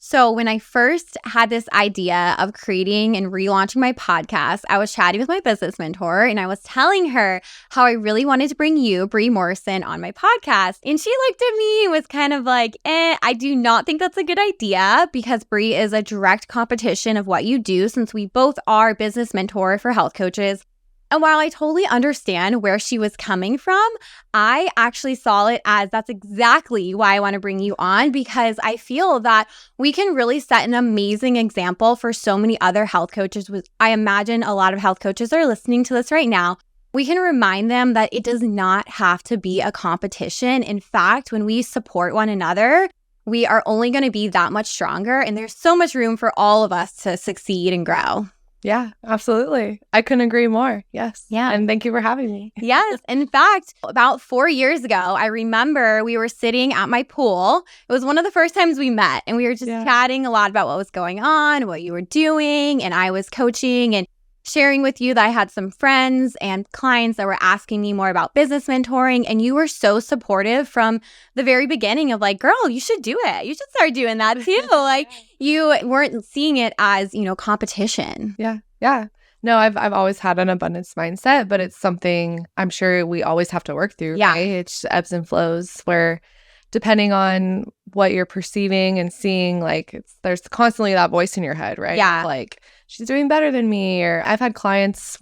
So when I first had this idea of creating and relaunching my podcast, I was chatting with my business mentor and I was telling her how I really wanted to bring you, Brie Morrison, on my podcast. And she looked at me and was kind of like, I do not think that's a good idea because Brie is a direct competition of what you do since we both are business mentor for health coaches. And while I totally understand where she was coming from, I actually saw it as that's exactly why I want to bring you on, because I feel that we can really set an amazing example for so many other health coaches. I imagine a lot of health coaches are listening to this right now. We can remind them that it does not have to be a competition. In fact, when we support one another, we are only going to be that much stronger. And there's so much room for all of us to succeed and grow. Yeah, absolutely. I couldn't agree more. Yes. Yeah. And thank you for having me. Yes. In fact, about 4 years ago, I remember we were sitting at my pool. It was one of the first times we met, and we were just chatting a lot about what was going on, what you were doing, and I was coaching and sharing with you that I had some friends and clients that were asking me more about business mentoring, and you were so supportive from the very beginning of like, girl, you should do it. You should start doing that too. Like you weren't seeing it as, competition. Yeah. Yeah. No, I've always had an abundance mindset, but it's something I'm sure we always have to work through. Yeah. Right? It's ebbs and flows where depending on what you're perceiving and seeing, like there's constantly that voice in your head, right? Yeah. Like she's doing better than me, or I've had clients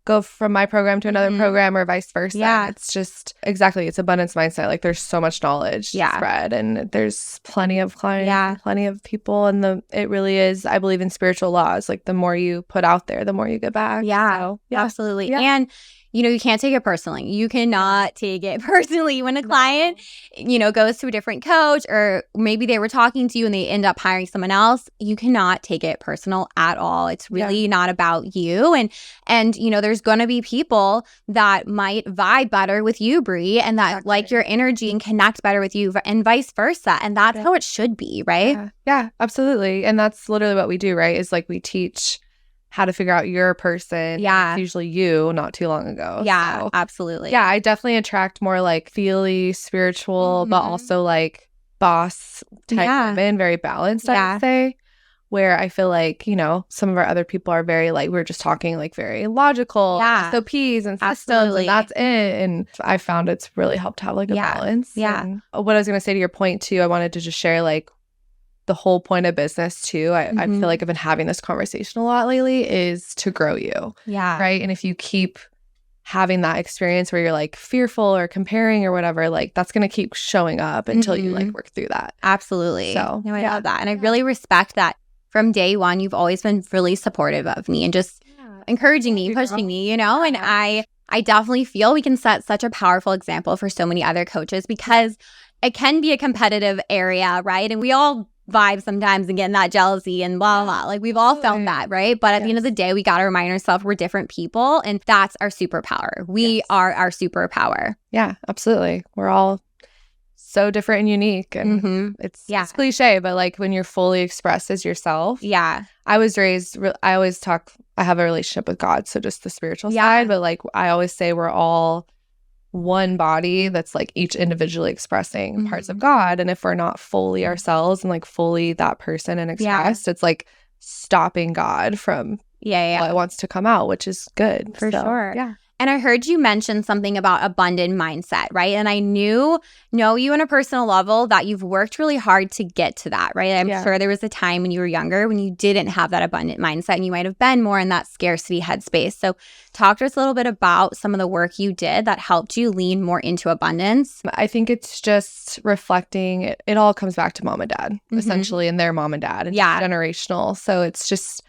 go from my program to another program or vice versa. Yeah. It's just it's abundance mindset. Like there's so much knowledge to spread, and there's plenty of clients, and plenty of people, and it really is. I believe in spiritual laws. Like the more you put out there, the more you get back. Yeah, so, absolutely. Yeah. And you can't take it personally. You cannot take it personally when a client, goes to a different coach, or maybe they were talking to you and they end up hiring someone else. You cannot take it personal at all. It's really not about you. And there's going to be people that might vibe better with you, Brie, and that like your energy and connect better with you, and vice versa. And that's how it should be, right? Yeah, absolutely. And that's literally what we do, right? Is like we teach how to figure out your person. Yeah. It's usually you not too long ago. Yeah, so, absolutely. Yeah, I definitely attract more like feely, spiritual, but also like boss type women, very balanced, I would say. Where I feel like, some of our other people are very like, we're just talking like very logical, SOPs and systems, and that's it. And I found it's really helped have like a balance. Yeah. And what I was going to say to your point too, I wanted to just share like the whole point of business too. I feel like I've been having this conversation a lot lately is to grow you. Yeah. Right. And if you keep having that experience where you're like fearful or comparing or whatever, like that's going to keep showing up until you like work through that. Absolutely. So no, I love that. And I really respect that. From day one, you've always been really supportive of me and just encouraging me, pushing me, and I definitely feel we can set such a powerful example for so many other coaches, because it can be a competitive area, right? And we all vibe sometimes and get in that jealousy and blah, blah, blah. Like we've all felt that, right? But at the end of the day, we got to remind ourselves we're different people, and that's our superpower. We are our superpower. Yeah, absolutely. We're all so different and unique, and it's cliche, but like when you're fully expressed as yourself. I was raised, I always talk, I have a relationship with God, so just the spiritual side, but like I always say we're all one body that's like each individually expressing parts of God, and if we're not fully ourselves and like fully that person and expressed, it's like stopping God from what wants to come out, which is good for sure. Yeah. And I heard you mention something about abundant mindset, right? And I know you on a personal level that you've worked really hard to get to that, right? I'm sure there was a time when you were younger when you didn't have that abundant mindset, and you might have been more in that scarcity headspace. So talk to us a little bit about some of the work you did that helped you lean more into abundance. I think it's just reflecting. It all comes back to mom and dad, essentially, and their mom and dad. It's generational. So it's just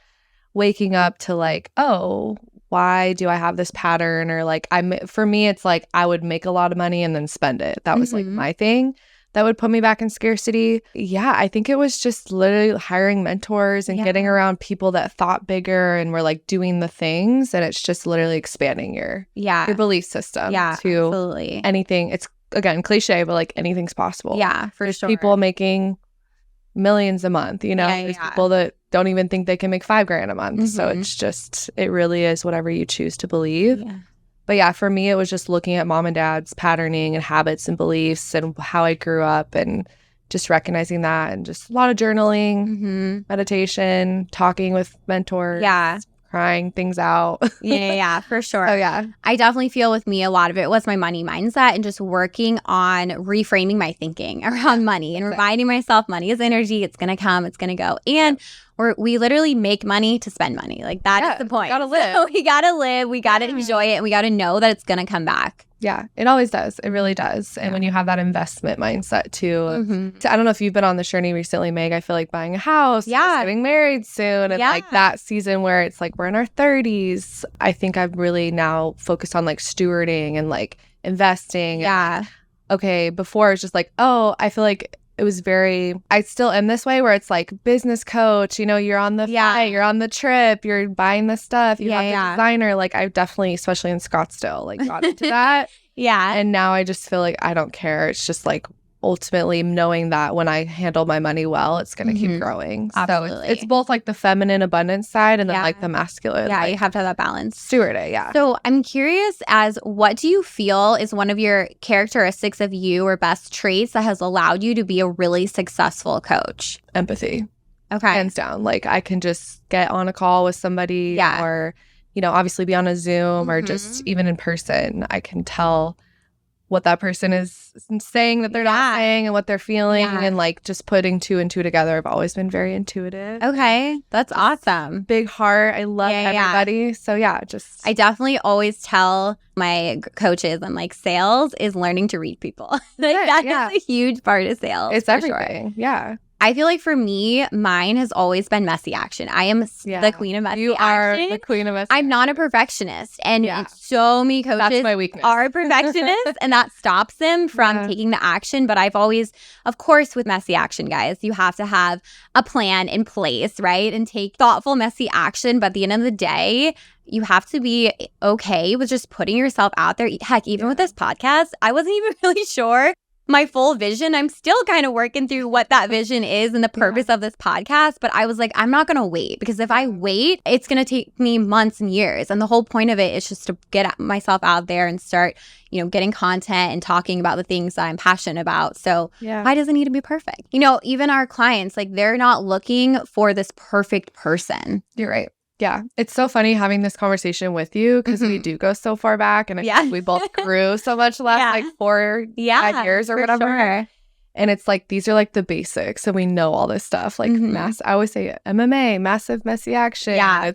waking up to like, oh, why do I have this pattern? Or like, for me, it's like I would make a lot of money and then spend it. That was like my thing that would put me back in scarcity. Yeah, I think it was just literally hiring mentors and getting around people that thought bigger and were like doing the things. And it's just literally expanding your belief system to absolutely. anything. It's again cliche, but like anything's possible. Yeah, for There's sure. people making millions a month, there's people that don't even think they can make $5,000 a month. So it's just, it really is whatever you choose to believe. But yeah, for me, it was just looking at mom and dad's patterning and habits and beliefs and how I grew up and just recognizing that, and just a lot of journaling, meditation, talking with mentors, crying things out. Yeah, for sure. Oh yeah. I definitely feel with me, a lot of it was my money mindset and just working on reframing my thinking around money and reminding myself money is energy. It's going to come, it's going to go. And we literally make money to spend money. Like that is the point. Gotta live. So we gotta live. We gotta enjoy it. And we gotta know that it's gonna come back. Yeah, it always does. It really does. And when you have that investment mindset too, I don't know if you've been on this journey recently, Meg. I feel like buying a house, getting married soon, and like that season where it's like we're in our 30s. I think I've really now focused on like stewarding and like investing. Yeah. Okay, before it's just like, oh, I feel like it was I still am this way where it's like business coach, you know, you're on the flight, you're on the trip, you're buying the stuff, you have the designer. Like I've definitely, especially in Scottsdale, like got into that. And now I just feel like I don't care. It's just like ultimately knowing that when I handle my money well, it's going to keep growing. Absolutely. So it's both like the feminine abundance side and then like the masculine. Yeah, like, you have to have that balance. Steward it, So I'm curious as what do you feel is one of your characteristics of you or best traits that has allowed you to be a really successful coach? Empathy. Okay. Hands down. Like I can just get on a call with somebody or, you know, obviously be on a Zoom or just even in person. I can tell what that person is saying that they're not saying and what they're feeling and like just putting two and two together. I've always been very intuitive. Okay. That's awesome. Big heart. I love everybody. So I definitely always tell my coaches, I'm like, sales is learning to read people. Like that is a huge part of sales. It's everything. Sure. Yeah. I feel like for me, mine has always been messy action. I am the queen of messy action. You are the queen of messy I'm not a perfectionist. And so many coaches are perfectionists and that stops them from taking the action. But I've always, of course, with messy action, guys, you have to have a plan in place, right? And take thoughtful, messy action. But at the end of the day, you have to be okay with just putting yourself out there. Heck, even with this podcast, I wasn't even really sure my full vision. I'm still kind of working through what that vision is and the purpose of this podcast. But I was like, I'm not going to wait because if I wait, it's going to take me months and years. And the whole point of it is just to get myself out there and start, you know, getting content and talking about the things that I'm passionate about. So why does it need to be perfect? You know, even our clients, like they're not looking for this perfect person. You're right. Yeah. It's so funny having this conversation with you because we do go so far back and I think we both grew so much the last like 4 5 years or whatever. Sure. And it's like, these are like the basics and we know all this stuff. Like I always say MMA, massive messy action. Yeah.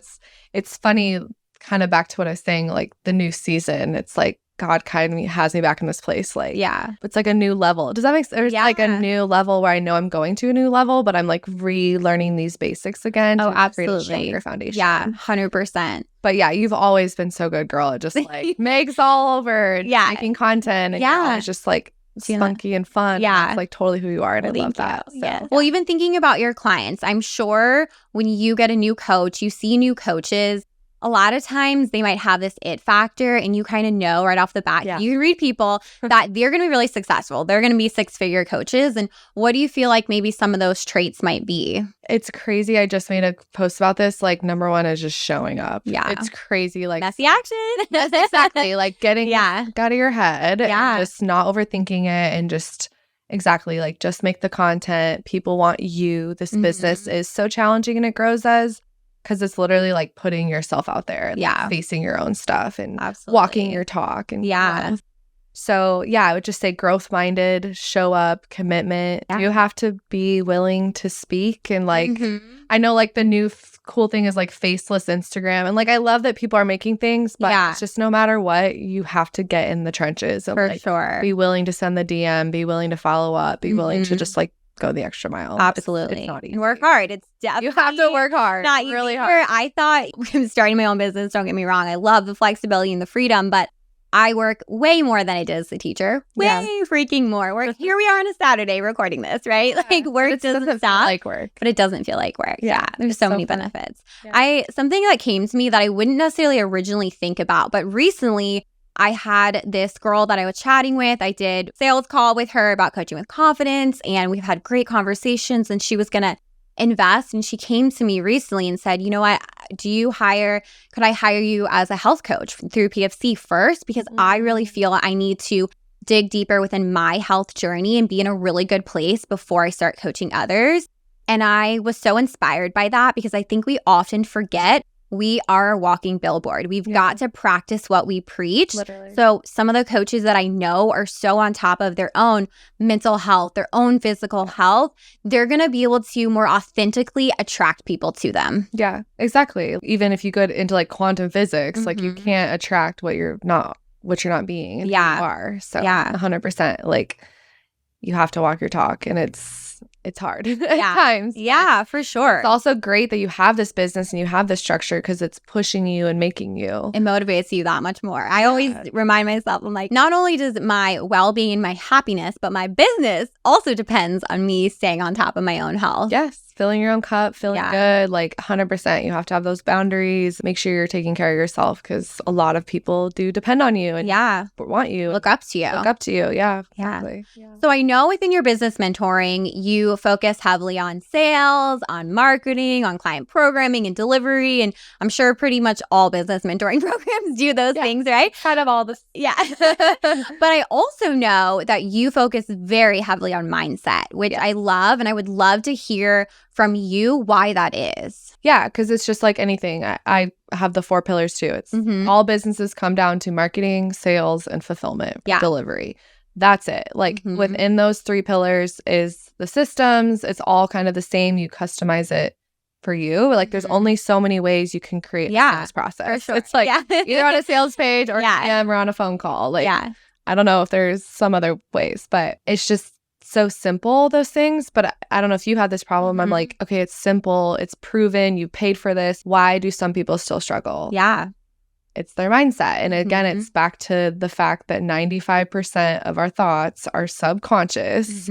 It's funny, kind of back to what I was saying, like the new season. It's like, God kind of has me back in this place. Like, it's like a new level. Does that make sense? There's like a new level where I know I'm going to a new level, but I'm like relearning these basics again to create a stronger foundation. Yeah, 100%. But you've always been so good, girl. It just like Meg's all over making content. And it's just like spunky and fun. It's like totally who you are. And I love that. So. Well, even thinking about your clients, I'm sure when you get a new coach, you see new coaches, a lot of times they might have this it factor and you kind of know right off the bat, you read people that they're going to be really successful. They're going to be 6-figure coaches. And what do you feel like maybe some of those traits might be? It's crazy. I just made a post about this. Like number one is just showing up. Yeah. It's crazy. Like messy action. That's exactly. Like getting out of your head and just not overthinking it and just exactly like just make the content. People want you. This business is so challenging and it grows as because it's literally like putting yourself out there and like facing your own stuff and walking your talk. And so I would just say growth minded, show up, commitment. You have to be willing to speak. And like, I know like the new cool thing is like faceless Instagram. And like, I love that people are making things, but it's just no matter what, you have to get in the trenches. And, for sure. Be willing to send the DM, be willing to follow up, be willing to just like go the extra mile. Absolutely. It's not easy. And work hard. It's definitely you have to work hard. Not really hard. I thought I'm starting my own business. Don't get me wrong. I love the flexibility and the freedom, but I work way more than I did as a teacher. Way freaking more. Here we are on a Saturday recording this, right? Like work doesn't stop. Like work. But it doesn't feel like work. Yeah. There's so many benefits. Something that came to me that I wouldn't necessarily originally think about, but recently I had this girl that I was chatting with. I did sales call with her about coaching with confidence, and we've had great conversations, and she was going to invest. And she came to me recently and said, you know what, could I hire you as a health coach through PFC first? Because I really feel I need to dig deeper within my health journey and be in a really good place before I start coaching others. And I was so inspired by that because I think we often forget we are a walking billboard. We've got to practice what we preach. Literally. So some of the coaches that I know are so on top of their own mental health, their own physical health. They're going to be able to more authentically attract people to them. Yeah, exactly. Even if you go into like quantum physics, like you can't attract what you're not being. And who you are. So 100%. Like you have to walk your talk, and it's hard at times. Yeah, for sure. It's also great that you have this business and you have this structure because it's pushing you and making you. It motivates you that much more. I always remind myself, I'm like, not only does my well-being and my happiness, but my business also depends on me staying on top of my own health. Yes. Filling your own cup, feeling good, like 100%. You have to have those boundaries. Make sure you're taking care of yourself because a lot of people do depend on you and want you. Look up to you. Yeah. Exactly. So I know within your business mentoring, you focus heavily on sales, on marketing, on client programming and delivery. And I'm sure pretty much all business mentoring programs do those things, right? Kind of all this. Yeah. But I also know that you focus very heavily on mindset, which I love. And I would love to hear from you why that is. Yeah, because it's just like anything. I have the 4 pillars too. It's all businesses come down to marketing, sales, and fulfillment, delivery. That's it. Like within those 3 pillars is the systems. It's all kind of the same. You customize it for you. Like there's only so many ways you can create a sales process. For sure. It's like either on a sales page or or on a phone call. Like I don't know if there's some other ways, but it's just so simple, those things. But I don't know if you had this problem. I'm like, okay, it's simple. It's proven. You paid for this. Why do some people still struggle? Yeah. It's their mindset. And again, it's back to the fact that 95% of our thoughts are subconscious.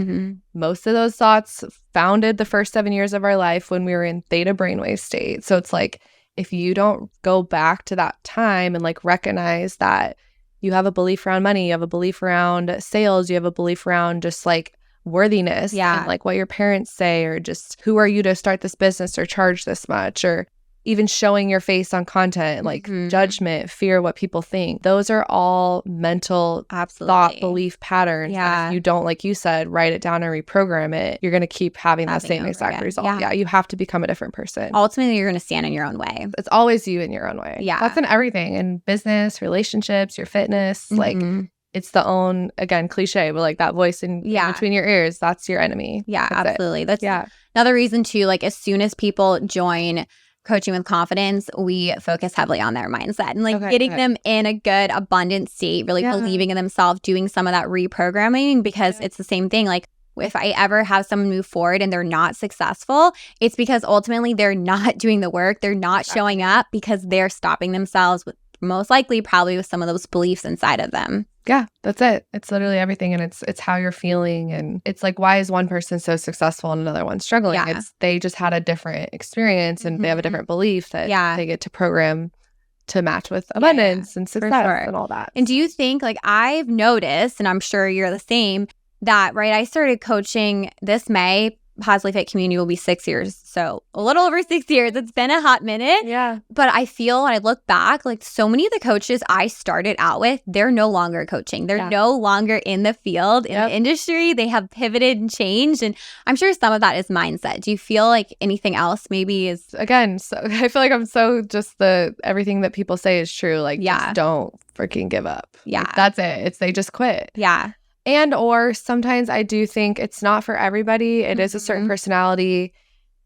Most of those thoughts founded the first 7 years of our life when we were in theta brainwave state. So it's like, if you don't go back to that time and like recognize that you have a belief around money, you have a belief around sales, you have a belief around just like worthiness and like what your parents say, or just who are you to start this business or charge this much, or even showing your face on content, like judgment, fear, what people think. Those are all mental thought, belief patterns. If you don't, like you said, write it down and reprogram it, you're going to keep having that same exact result. You have to become a different person. Ultimately, you're going to stand in your own way. It's always you in your own way. Yeah. That's in everything, in business, relationships, your fitness, like it's the own, again, cliche, but like that voice in between your ears, that's your enemy. Yeah, absolutely. That's another reason too, like as soon as people join Coaching with Confidence, we focus heavily on their mindset and like getting them in a good, abundant state, really believing in themselves, doing some of that reprogramming, because it's the same thing. Like if I ever have someone move forward and they're not successful, it's because ultimately they're not doing the work. They're not showing up because they're stopping themselves with, most likely probably with some of those beliefs inside of them. Yeah, that's it. It's literally everything. And it's how you're feeling. And it's like, why is one person so successful and another one struggling? Yeah. It's they just had a different experience and they have a different belief that they get to program to match with abundance and success and all that. And do you think, like I've noticed, and I'm sure you're the same, that I started coaching this May. Positively Fit Community will be 6 years. So a little over 6 years. It's been a hot minute. Yeah. But I feel when I look back, like so many of the coaches I started out with, they're no longer coaching. They're no longer in the field, in the industry. They have pivoted and changed. And I'm sure some of that is mindset. Do you feel like anything else maybe is? Again, so I feel like I'm so just everything that people say is true. Like, just don't freaking give up. Yeah. Like, that's it. They just quit. Yeah. And or sometimes I do think it's not for everybody. It is a certain personality.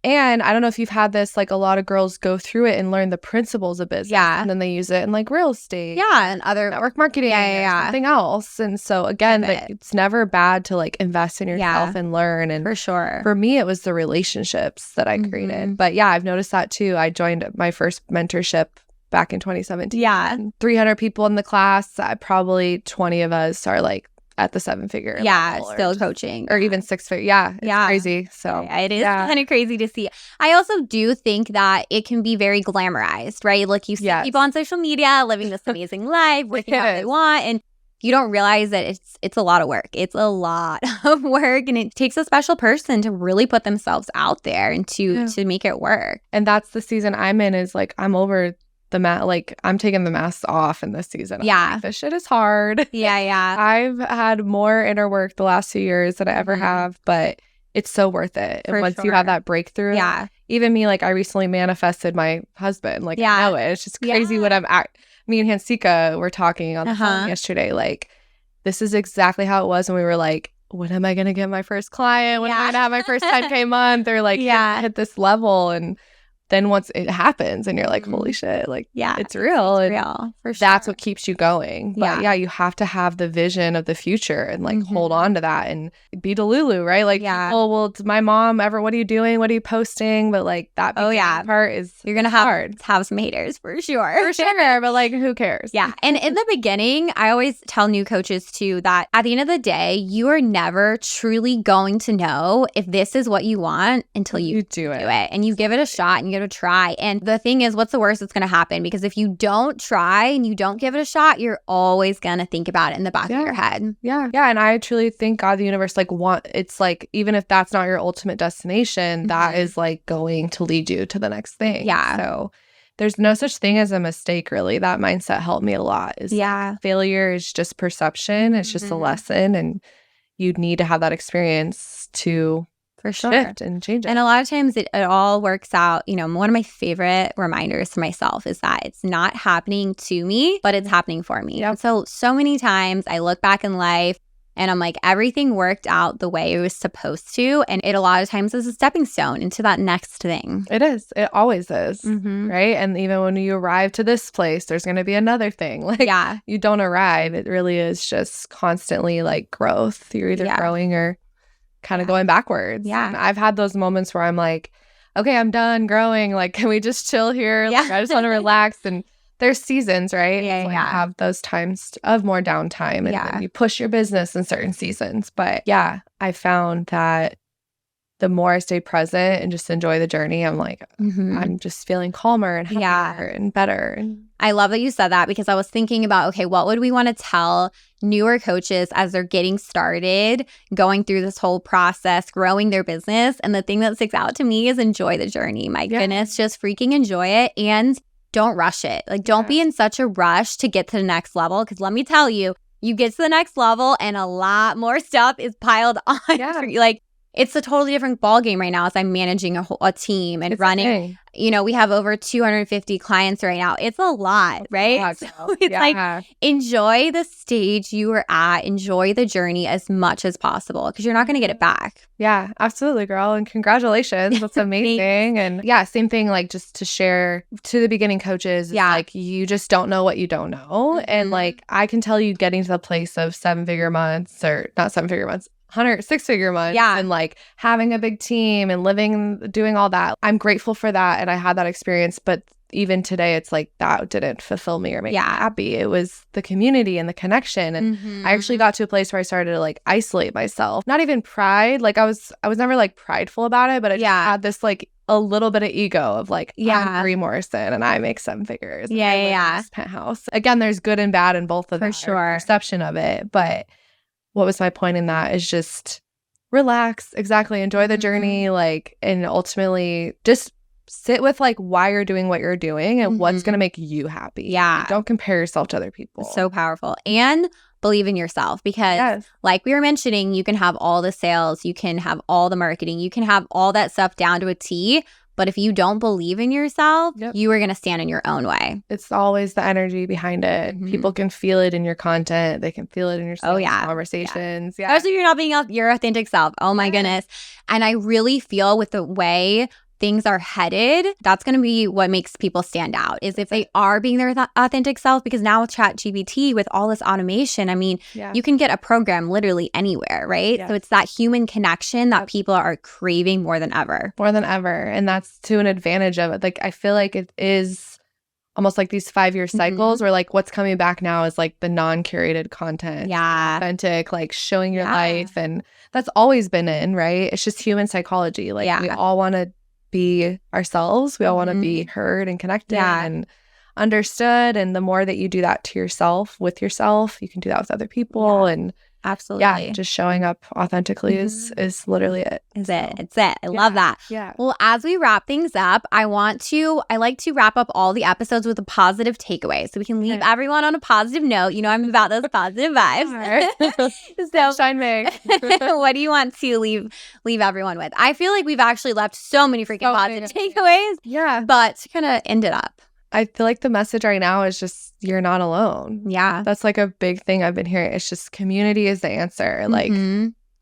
And I don't know if you've had this, like a lot of girls go through it and learn the principles of business. Yeah. And then they use it in like real estate. Yeah. And other network marketing. Yeah. Something else. And so again, it's never bad to like invest in yourself and learn. And for sure. For me, it was the relationships that I created. But yeah, I've noticed that too. I joined my first mentorship back in 2017. Yeah. 300 people in the class. Probably 20 of us are like at the 7-figure level, still coaching, or even 6-figure. It's crazy. So it is kind of crazy to see. I also do think that it can be very glamorized, right? Like you see people on social media living this amazing life, working how they want, and you don't realize that it's a lot of work. It's a lot of work, and it takes a special person to really put themselves out there and to make it work. And that's the season I'm in, is like I'm over like I'm taking the masks off in this season. Yeah. Like, this shit is hard. Yeah. I've had more inner work the last few years than I ever have, but it's so worth it. And once you have that breakthrough, even me, like I recently manifested my husband. Like I know it. It's just crazy when me and Hansika were talking on the phone yesterday. Like this is exactly how it was when we were like, when am I going to get my first client? When am I going to have my first 10K month? Or like hit this level. And then once it happens and you're like, holy shit, like, it's real. It's real. For sure. That's what keeps you going. But you have to have the vision of the future and like hold on to that and be Delulu, right? Like, people will, my mom ever, what are you doing? What are you posting? But like that part is, you're going to have some haters for sure. For sure. But like, who cares? Yeah. And in the beginning, I always tell new coaches too that at the end of the day, you are never truly going to know if this is what you want until you do it. And you give it a shot and you give it a try. And the thing is, what's the worst that's going to happen? Because if you don't try and you don't give it a shot, you're always going to think about it in the back of your head. Yeah. And I truly think God, the universe, like it's like, even if that's not your ultimate destination, that is like going to lead you to the next thing. Yeah. So there's no such thing as a mistake, really. That mindset helped me a lot. Failure is just perception. It's just a lesson. And you'd need to have that experience to shift and change it. And a lot of times it all works out. You know, one of my favorite reminders to myself is that it's not happening to me, but it's happening for me. Yep. So many times I look back in life and I'm like, everything worked out the way it was supposed to. And it a lot of times is a stepping stone into that next thing. It is. It always is. Right? And even when you arrive to this place, there's going to be another thing. Like, you don't arrive. It really is just constantly like growth. You're either growing or kind of going backwards. Yeah. And I've had those moments where I'm like, okay, I'm done growing. Like, can we just chill here? Like, I just want to relax. And there's seasons, right? Yeah. You have those times of more downtime and you push your business in certain seasons. But I found that the more I stay present and just enjoy the journey, I'm like, I'm just feeling calmer and happier and better. I love that you said that because I was thinking about, okay, what would we want to tell newer coaches as they're getting started, going through this whole process, growing their business? And the thing that sticks out to me is enjoy the journey. My goodness, just freaking enjoy it and don't rush it. Like, don't be in such a rush to get to the next level because let me tell you, you get to the next level and a lot more stuff is piled on. Like, it's a totally different ball game right now as I'm managing a team and running. You know, we have over 250 clients right now. It's a lot, right? So it's like, enjoy the stage you are at. Enjoy the journey as much as possible because you're not going to get it back. Yeah, absolutely, girl. And congratulations. That's amazing. And same thing, like just to share to the beginning coaches, like you just don't know what you don't know. And like, I can tell you getting to the place of 7-figure months or not 7-figure months, 6-figure months and like having a big team and doing all that. I'm grateful for that. And I had that experience. But even today, it's like that didn't fulfill me or make me happy. It was the community and the connection. And I actually got to a place where I started to like isolate myself. Not even pride. Like I was never like prideful about it, but I just had this like a little bit of ego of like, I'm Brie Morrison and I make 7 figures. And I live in this penthouse. Again, there's good and bad in both of them. For sure. Perception of it. But what was my point in that is just relax, enjoy the journey, like, and ultimately just sit with like why you're doing what you're doing and what's going to make you happy. Like, don't compare yourself to other people. So powerful. And believe in yourself because like we were mentioning, you can have all the sales, you can have all the marketing, you can have all that stuff down to a T. But if you don't believe in yourself, you are going to stand in your own way. It's always the energy behind it. People can feel it in your content. They can feel it in your conversations. Especially if you're not being your authentic self. Oh my goodness. And I really feel with the way things are headed, that's going to be what makes people stand out is if they are being their authentic self. Because now with ChatGPT, with all this automation, I mean, you can get a program literally anywhere, right? So it's that human connection that people are craving more than ever. And that's to an advantage of it. Like, I feel like it is almost like these 5-year cycles where like what's coming back now is like the non-curated content. Authentic, like showing your life. And that's always been in, right? It's just human psychology. Like we all want to be ourselves. We all want to be heard and connected. And understood. And the more that you do that to yourself, with yourself, you can do that with other people. And absolutely. Just showing up authentically is literally it. It's it. I love that. Yeah. Well, as we wrap things up, I like to wrap up all the episodes with a positive takeaway so we can leave everyone on a positive note. You know, I'm about those positive vibes. So Shine May. What do you want to leave everyone with? I feel like we've actually left so many freaking positive takeaways. Yeah. But to kind of end it up, I feel like the message right now is just you're not alone. Yeah. That's like a big thing I've been hearing. It's just community is the answer. Like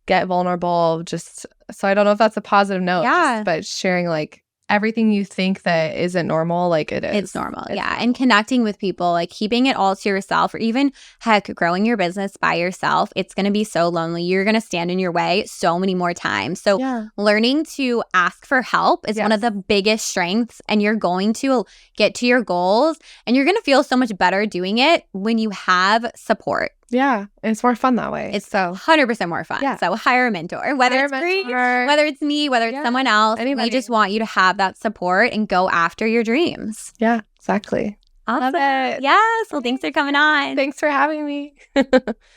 get vulnerable. Just so I don't know if that's a positive note. Yeah. But sharing like everything you think that isn't normal, like it is. It's normal. And connecting with people, like keeping it all to yourself, or even heck, growing your business by yourself, it's going to be so lonely. You're going to stand in your way so many more times. So learning to ask for help is one of the biggest strengths, and you're going to get to your goals, and you're going to feel so much better doing it when you have support. Yeah. It's more fun that way. It's 100% more fun. Yeah. So hire a mentor, whether it's free, whether it's me, whether it's someone else. Anybody. We just want you to have that support and go after your dreams. Yeah, exactly. Awesome. Love it. Yes. Well, thanks for coming on. Thanks for having me.